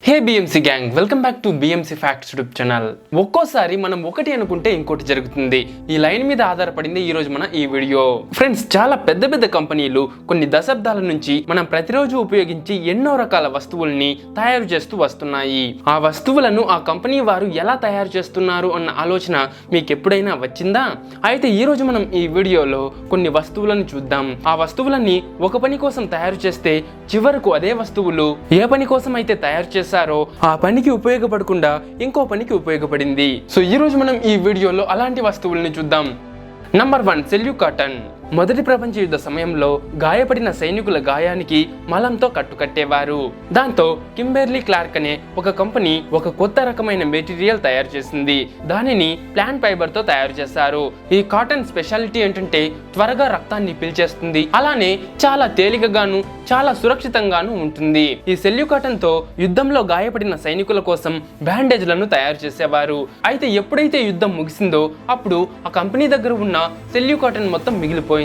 Hey BMC gang, welcome back to BMC facts YouTube channel. ఒక్కోసారి మనం ఒకటి అనుకుంటే ఇంకోటి జరుగుతుంది. ఈ లైన్ మీద ఆధారపడింది ఈ రోజు మన ఈ వీడియో. ఫ్రెండ్స్, చాలా పెద్ద పెద్ద కంపెనీలు కొన్ని దశాబ్దాల నుంచి మనం ప్రతిరోజు ఉపయోగించి ఎన్నో రకాల వస్తువుల్ని తయారు చేస్తూ వస్తున్నాయి. ఆ వస్తువులను ఆ కంపెనీ వారు ఎలా తయారు చేస్తున్నారు అన్న ఆలోచన మీకు ఎప్పుడైనా వచ్చిందా? అయితే ఈ రోజు మనం ఈ వీడియోలో కొన్ని వస్తువులను చూద్దాం. ఆ వస్తువులన్నీ ఒక పని కోసం తయారు చేస్తే చివరకు అదే వస్తువులు ఏ పని కోసం అయితే తయారు చేశారో ఆ పనికి ఉపయోగపడకుండా ఇంకో పనికి ఉపయోగపడింది. సో ఈ రోజు మనం ఈ వీడియోలో అలాంటి వస్తువుల్ని చూద్దాం. నంబర్ 1, సెల్యూకాటన్. మొదటి ప్రపంచ యుద్ధ సమయంలో గాయపడిన సైనికుల గాయానికి మలంతో కట్టుకట్టేవారు. దాంతో కింబెర్లీ క్లార్క్ అనే ఒక కంపెనీ ఒక కొత్త రకమైన మెటీరియల్ తయారు చేసింది. దానిని ప్లాంట్ ఫైబర్ తో తయారు చేశారు. ఈ కాటన్ స్పెషాలిటీ ఏంటంటే త్వరగా రక్తాన్ని పీల్చేస్తుంది, అలానే చాలా తేలికగాను చాలా సురక్షితంగాను ఉంటుంది. ఈ సెల్యూకాటన్ తో యుద్ధంలో గాయపడిన సైనికుల కోసం బ్యాండేజ్లను తయారు చేసేవారు. అయితే ఎప్పుడైతే యుద్ధం ముగిసిందో అప్పుడు ఆ కంపెనీ దగ్గర ఉన్న సెల్యూకాటన్ మొత్తం మిగిలిపోయింది.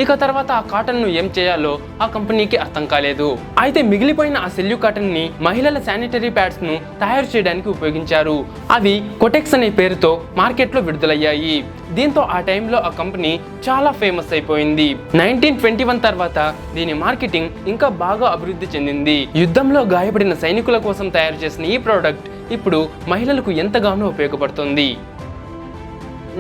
ఇక తర్వాత ఆ కాటన్ ను ఏం చేయాలో ఆ కంపెనీకి అర్థం కాలేదు. అయితే మిగిలిపోయిన ఆ సెల్యూకాటన్ ని మహిళల శానిటరీ ప్యాడ్స్ ను తయారు చేయడానికి ఉపయోగించారు. అవి కొటెక్స్ అనే పేరుతో మార్కెట్ లో విడుదలయ్యాయి. దీంతో ఆ టైంలో ఆ కంపెనీ చాలా ఫేమస్ అయిపోయింది. 1921 తర్వాత దీని మార్కెటింగ్ ఇంకా బాగా అభివృద్ధి చెందింది. యుద్ధంలో గాయపడిన సైనికుల కోసం తయారు చేసిన ఈ ప్రోడక్ట్ ఇప్పుడు మహిళలకు ఎంతగానో ఉపయోగపడుతుంది.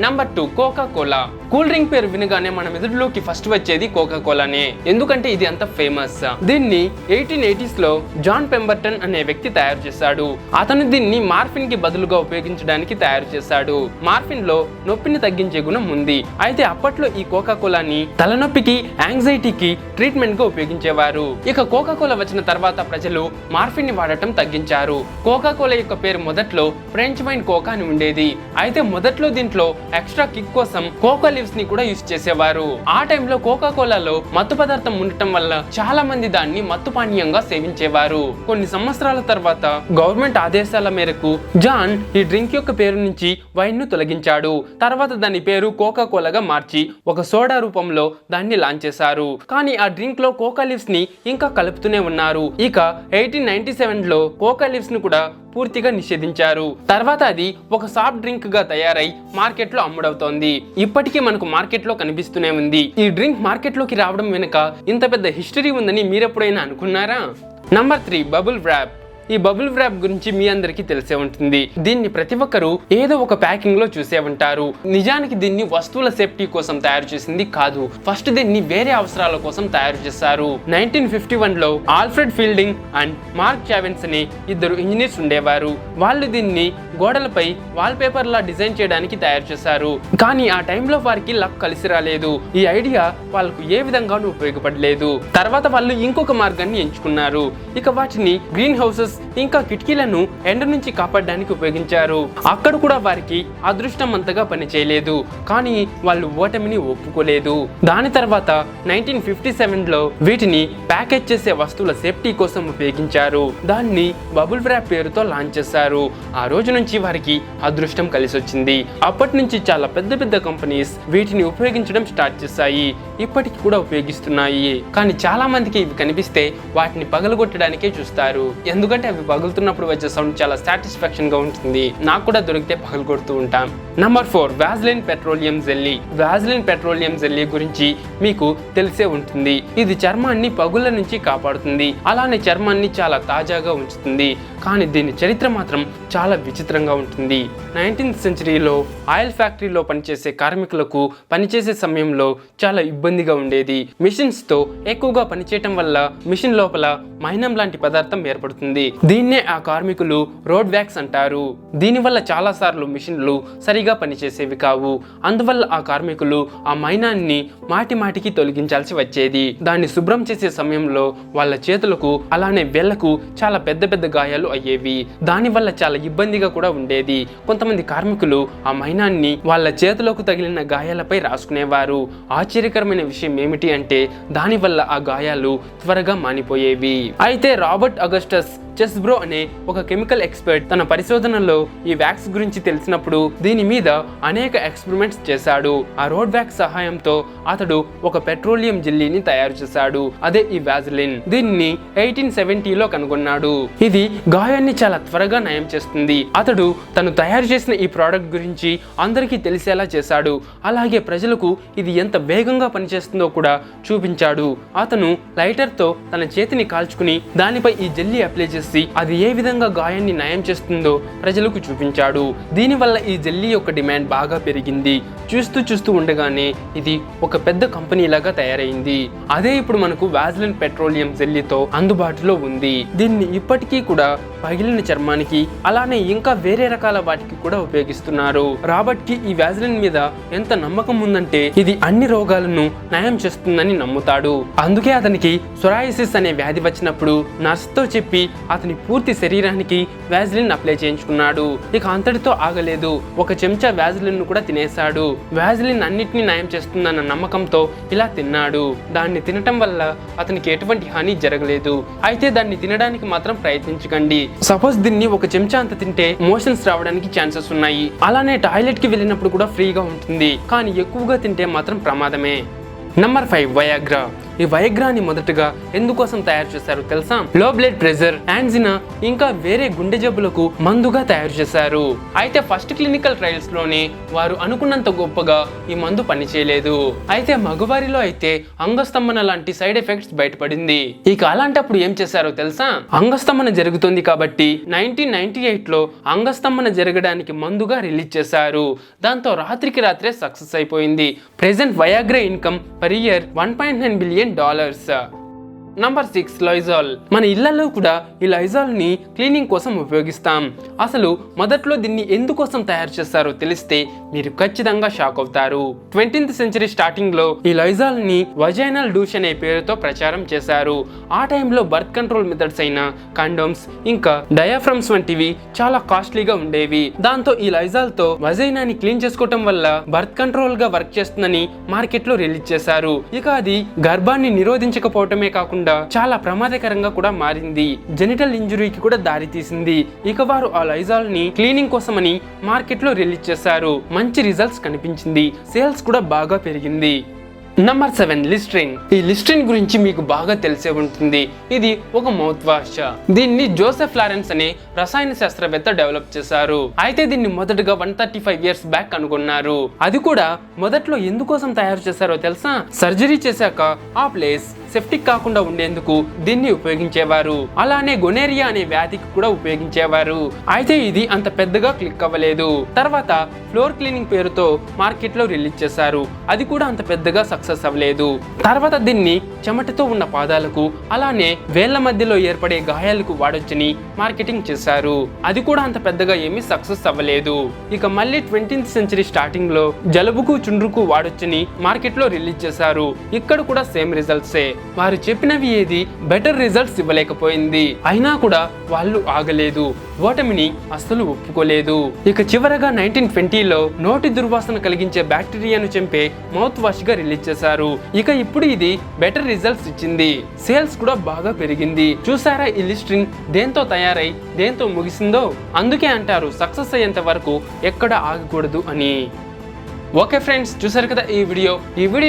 Number 2, Coca Cola. Cool drink పేరు వినగానే మన మెదడులోకి ఫస్ట్ వచ్చేది కోకా కోలానే, ఎందుకంటే ఇది అంత ఫేమస్. దీన్ని 1880s లో జాన్ పెంబర్టన్ అనే వ్యక్తి తయారు చేశాడు. అతను దీన్ని మార్ఫిన్ కి బదులుగా ఉపయోగించడానికి తయారు చేశాడు. మార్ఫిన్ లో నొప్పిని తగ్గించే గుణం ఉంది. అయితే అప్పట్లో ఈ కోకా కోలాని తలనొప్పికి, యాంగ్జైటీకి ట్రీట్మెంట్ గా ఉపయోగించేవారు. ఇక కోకా కోలా వచ్చిన తర్వాత ప్రజలు మార్ఫిన్ ని వాడటం తగ్గించారు. కోకా కోలా యొక్క పేరు మొదట్లో ఫ్రెంచ్ వైన్ కోకా అని ఉండేది. అయితే మొదట్లో దీంట్లో ఎక్స్ట్రా కిక్ కోసం కోకా లీవ్స్ ని కూడా యూస్ చేసేవారు. ఆ టైంలో కోకా కోలాలో మత్తు పదార్థం ఉండటం వల్ల చాలా మంది దాన్ని మత్తు పానీయంగా సేవించేవారు. కొన్ని సంవత్సరాల తర్వాత గవర్నమెంట్ ఆదేశాల మేరకు జాన్ ఈ డ్రింక్ యొక్క పేరు నుంచి వైన్ ను తొలగించాడు. తర్వాత దాని పేరు కోకా కోలాగా మార్చి ఒక సోడా రూపంలో దాన్ని లాంచ్ చేశారు. కానీ ఆ డ్రింక్ లో కోకా లీవ్స్ ని ఇంకా కలుపుతూనే ఉన్నారు. ఇక 1897 లో కోకా లీవ్స్ ను కూడా పూర్తిగా నిషేధించారు. తర్వాత అది ఒక సాఫ్ట్ డ్రింక్ గా తయారై మార్కెట్ లో అమ్ముడవుతోంది. ఇప్పటికీ మనకు మార్కెట్ లో కనిపిస్తూనే ఉంది. ఈ డ్రింక్ మార్కెట్ లోకి రావడం వెనుక ఇంత పెద్ద హిస్టరీ ఉందని మీరెప్పుడైనా అనుకున్నారా? Number 3, bubble wrap. ఈ బబుల్ వ్రాప్ గురించి మీ అందరికీ తెలిసే ఉంటుంది. దీన్ని ప్రతి ఒక్కరూ ఏదో ఒక ప్యాకింగ్ లో చూసే ఉంటారు. నిజానికి దీన్ని వస్తువుల సేఫ్టీ కోసం తయారు చేసింది కాదు. ఫస్ట్ దీన్ని వేరే అవసరాల కోసం తయారు చేశారు. 1951 లో ఆల్ఫ్రెడ్ ఫీల్డింగ్ అండ్ మార్క్ చావెన్స్ అనే ఇద్దరు ఇంజనీర్స్ ఉండేవారు. వాళ్ళు దీన్ని గోడలపై వాల్ పేపర్ లా డిజైన్ చేయడానికి తయారు చేశారు. కానీ ఆ టైంలో వారికి లక్ కలిసి రాలేదు. ఈ ఐడియా వాళ్ళకు ఏ విధంగానూ ఉపయోగపడలేదు. తర్వాత వాళ్ళు ఇంకొక మార్గాన్ని ఎంచుకున్నారు. ఇక వాటిని గ్రీన్ హౌసెస్ ఇంకా కిటికీలను ఎండ నుంచి కాపాడడానికి ఉపయోగించారు. అక్కడ కూడా వారికి అదృష్టం అంతగా పనిచేయలేదు. కానీ వాళ్ళు ఓటమిని ఒప్పుకోలేదు. దాని తర్వాత 1957 లో వీటిని ప్యాకేజ్ చేసే వస్తువుల సేఫ్టీ కోసం ఉపయోగించారు. దాన్ని బబుల్ వ్రాప్ పేరుతో లాంచ్ చేశారు. ఆ రోజు నుంచి వారికి అదృష్టం కలిసి వచ్చింది. అప్పటి నుంచి చాలా పెద్ద పెద్ద కంపెనీస్ వీటిని ఉపయోగించడం స్టార్ట్ చేశాయి. ఇప్పటికి కూడా ఉపయోగిస్తున్నాయి. కానీ చాలా మందికి ఇవి కనిపిస్తే వాటిని పగలగొట్టడానికే చూస్తారు. ఎందుకంటే అవి పగులుతున్నప్పుడు వచ్చే సౌండ్ చాలా సాటిస్ఫాక్షన్ గా ఉంటుంది. నాకు కూడా దొరికితే పగలగొడుతూ ఉంటాం. Number 4, Vaseline petroleum jelly. Vaseline petroleum jelly గురించి మీకు తెలిసే ఉంటుంది. ఇది చర్మాన్ని పగుళ్ళ నుంచి కాపాడుతుంది, అలానే చర్మాన్ని చాలా తాజాగా ఉంచుతుంది. కానీ దీని చరిత్ర మాత్రం చాలా విచిత్రంగా ఉంటుంది. 19th సెంచరీలో ఆయిల్ ఫ్యాక్టరీలో పనిచేసే కార్మికులకు పనిచేసే సమయంలో చాలా ఇబ్బందిగా ఉండేది. మిషన్స్ తో ఎక్కువగా పనిచేయటం వల్ల మిషన్ లోపల మైనం లాంటి పదార్థం ఏర్పడుతుంది. దీన్నే ఆ కార్మికులు రోడ్ వ్యాక్స్ అంటారు. దీనివల్ల చాలా సార్లు మిషన్లు సరిగా పనిచేసేవి కావు. అందువల్ల ఆ కార్మికులు ఆ మైనాన్ని మాటి మాటికి తొలగించాల్సి వచ్చేది. దాన్ని శుభ్రం చేసే సమయంలో వాళ్ళ చేతులకు అలానే వేళ్లకు చాలా పెద్ద పెద్ద గాయాలు అయ్యేవి. దానివల్ల చాలా ఇబ్బందిగా కూడా ఉండేది. కొంతమంది కార్మికులు ఆ మైనాన్ని వాళ్ళ చేతులకు తగిలిన గాయాలపై రాసుకునేవారు. ఆశ్చర్యకరమైన విషయం ఏమిటి అంటే దానివల్ల ఆ గాయాలు త్వరగా మానిపోయేవి. అయితే రాబర్ట్ అగస్టస్ చెస్బ్రో అనే ఒక కెమికల్ ఎక్స్పర్ట్ తన పరిశోధనలో ఈ వ్యాక్స్ గురించి తెలిసినప్పుడు దీని మీద అనేక ఎక్స్పెరిమెంట్స్ చేశాడు. ఆ రోడ్ వ్యాక్స్ సహాయంతో అతడు ఒక పెట్రోలియం జెల్లీని తయారు చేశాడు. అదే ఈ వాజిలిన్. దీన్ని 1870లో కనుగొన్నాడు. ఇది గాయాన్ని చాలా త్వరగా నయం చేస్తుంది. అతడు తను తయారు చేసిన ఈ ప్రోడక్ట్ గురించి అందరికీ తెలిసేలా చేశాడు. అలాగే ప్రజలకు ఇది ఎంత వేగంగా పనిచేస్తుందో కూడా చూపించాడు. అతను లైటర్ తో తన చేతిని కాల్చుకుని దానిపై ఈ జెల్లీ అప్లై చేసి అది ఏ విధంగా గాయాన్ని నయం చేస్తుందో ప్రజలకు చూపించాడు. దీనివల్ల ఈ జెల్లీ యొక్క డిమాండ్ బాగా పెరిగింది. చూస్తూ ఉండగానే ఇది ఒక పెద్ద కంపెనీ లాగా తయారైంది. అదే ఇప్పుడు మనకు వాజిలిన్ పెట్రోలియం జెల్లీతో అందుబాటులో ఉంది. దీన్ని ఇప్పటికీ కూడా పగిలిన చర్మానికి అలానే ఇంకా వేరే రకాల వాటికి కూడా ఉపయోగిస్తున్నారు. రాబర్ట్ కి ఈ వాజిలిన్ మీద ఎంత నమ్మకం ఉందంటే ఇది అన్ని రోగాలను నయం చేస్తుందని నమ్ముతాడు. అందుకే అతనికి సొరాయిసిస్ అనే వ్యాధి వచ్చినప్పుడు నర్సుతో చెప్పి అతని పూర్తి శరీరానికి వాజిలిన్ అప్లై చేయించుకున్నాడు. ఇక అంతటితో ఆగలేదు. ఒక చెంచా వాజిలిన్ కూడా తినేశాడు. వాజిలిన్ అన్నిటినీ నయం చేస్తుందన్న నమ్మకంతో ఇలా తిన్నాడు. దాన్ని తినటం వల్ల అతనికి ఎటువంటి హాని జరగలేదు. అయితే దాన్ని తినడానికి మాత్రం ప్రయత్నించకండి. సపోజ్ దీన్ని ఒక చెంచా అంత తింటే మోషన్స్ రావడానికి ఛాన్సెస్ ఉన్నాయి. అలానే టాయిలెట్ కి వెళ్ళినప్పుడు కూడా ఫ్రీగా ఉంటుంది. కానీ ఎక్కువగా తింటే మాత్రం ప్రమాదమే. Number 5 Viagra. ఈ వయాగ్రాని మొదటగా ఎందుకోసం తయారు చేశారు తెలుసా? లో బ్లడ్ ప్రెషర్, యాంజినా ఇంకా వేరే గుండె జబ్బులకు మందుగా తయారు చేశారు. అయితే ఫస్ట్ క్లినికల్ ట్రయల్స్ లోనే వారు అనుకున్నంత గొప్పగా ఈ మందు పనిచేయలేదు. అయితే మగవారిలో అయితే అంగస్తంభన లాంటి సైడ్ ఎఫెక్ట్స్ బయటపడింది. ఇక అలాంటప్పుడు ఏం చేశారో తెలుసా? అంగస్తంభన జరుగుతుంది కాబట్టి 1998లో అంగస్తంభన జరగడానికి మందుగా రిలీజ్ చేశారు. దాంతో రాత్రికి రాత్రే సక్సెస్ అయిపోయింది. Present Viagra income per year $1.9 billion. Number 6 Lysol. మన ఇళ్లలో కూడా ఈ లైజాల్ ని క్లీనింగ్ కోసం ఉపయోగిస్తాం. అసలు మొదట్లో దీన్ని ఎందుకోసం తయారు చేస్తారో తెలిస్తే మీరు ఖచ్చితంగా షాక్ అవుతారు. 20th సెంచరీ స్టార్టింగ్ లో ఈ లైజాల్ ని వజైనల్ డూష్ అనే పేరుతో ప్రచారం చేశారు. ఆ టైంలో బర్త్ కంట్రోల్ మెథడ్స్ అయిన కండోమ్స్ ఇంకా డయాఫ్రమ్స్ వంటివి చాలా కాస్ట్లీగా ఉండేవి. దాంతో ఈ లైజాల్ తో వజైనాని క్లీన్ చేసుకోవటం వల్ల బర్త్ కంట్రోల్ గా వర్క్ చేస్తుందని మార్కెట్ లో రిలీజ్ చేశారు. ఇక అది గర్భాన్ని నిరోధించకపోవటమే కాకుండా చాలా ప్రమాదకరంగా కూడా మారింది. జెనిటల్ ఇంజురీకి కూడా దారి తీసింది. ఇక వారు ఆ లైజాల్ ని క్లీనింగ్ కోసమని మార్కెట్ లో రిలీజ్ చేశారు. మంచి రిజల్ట్స్ కనిపించింది. సేల్స్ కూడా బాగా పెరిగింది. నంబర్ 7 లిస్ట్రిన్. ఈ లిస్ట్రిన్ గురించి మీకు బాగా తెలిసే ఉంటుంది. ఇది ఒక మౌత్ వాష్. దీన్ని జోసెఫ్ లారెన్స్ అనే రసాయన శాస్త్రవేత్త డెవలప్ చేశారు. అయితే దీన్ని మొదటగా 135 ఇయర్స్ బ్యాక్ కనుగొన్నారు. అది కూడా మొదట్లో ఎందుకోసం తయారు చేశారో తెలుసా? సర్జరీ చేశాక ఆ ప్లేస్ సెప్టిక్ కాకుండా ఉండేందుకు దీన్ని ఉపయోగించేవారు. అలానే గొనేరియా అనే వ్యాధికి కూడా ఉపయోగించేవారు. అయితే ఇది అంత పెద్దగా క్లిక్ అవ్వలేదు. తర్వాత ఫ్లోర్ క్లీనింగ్ పేరుతో మార్కెట్ లో రిలీజ్ చేశారు. అది కూడా అంత పెద్దగా సక్సెస్ అవ్వలేదు. తర్వాత దీన్ని చెమటతో ఉన్న పాదాలకు అలానే వేళ్ల మధ్యలో ఏర్పడే గాయాలకు వాడొచ్చని మార్కెటింగ్ చేశారు. అది కూడా అంత పెద్దగా ఏమీ సక్సెస్ అవ్వలేదు. ఇక మళ్ళీ 20th సెంచరీ స్టార్టింగ్ లో జలుబుకు చుండ్రుకు వాడొచ్చని మార్కెట్ లో రిలీజ్ చేశారు. ఇక్కడ కూడా సేమ్ రిజల్ట్సే. వారు చెప్పినవి ఏది బెటర్ రిజల్ట్స్ ఇవ్వలేకపోయింది. అయినా కూడా వాళ్ళు ఆగలేదు. ఓటమిని అస్సలు ఒప్పుకోలేదు. ఇక చివరగా 1920లో నోటి దుర్వాసన కలిగించే బ్యాక్టీరియాను చంపే మౌత్ వాష్ గా రిలీజ్ చేశారు. ఇక ఇప్పుడు ఇది బెటర్ రిజల్ట్స్ ఇచ్చింది. సేల్స్ కూడా బాగా పెరిగింది. చూసారా ఈ లిస్ట్రిన్ దేంతో తయారై దేంతో ముగిసిందో? అందుకే అంటారు సక్సెస్ అయ్యేంత వరకు ఎక్కడ ఆగకూడదు అని. ఓకే ఫ్రెండ్స్, చూసారు కదా ఈ వీడియో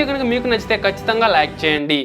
కనుక మీకు నచ్చితే ఖచ్చితంగా లైక్ చేయండి.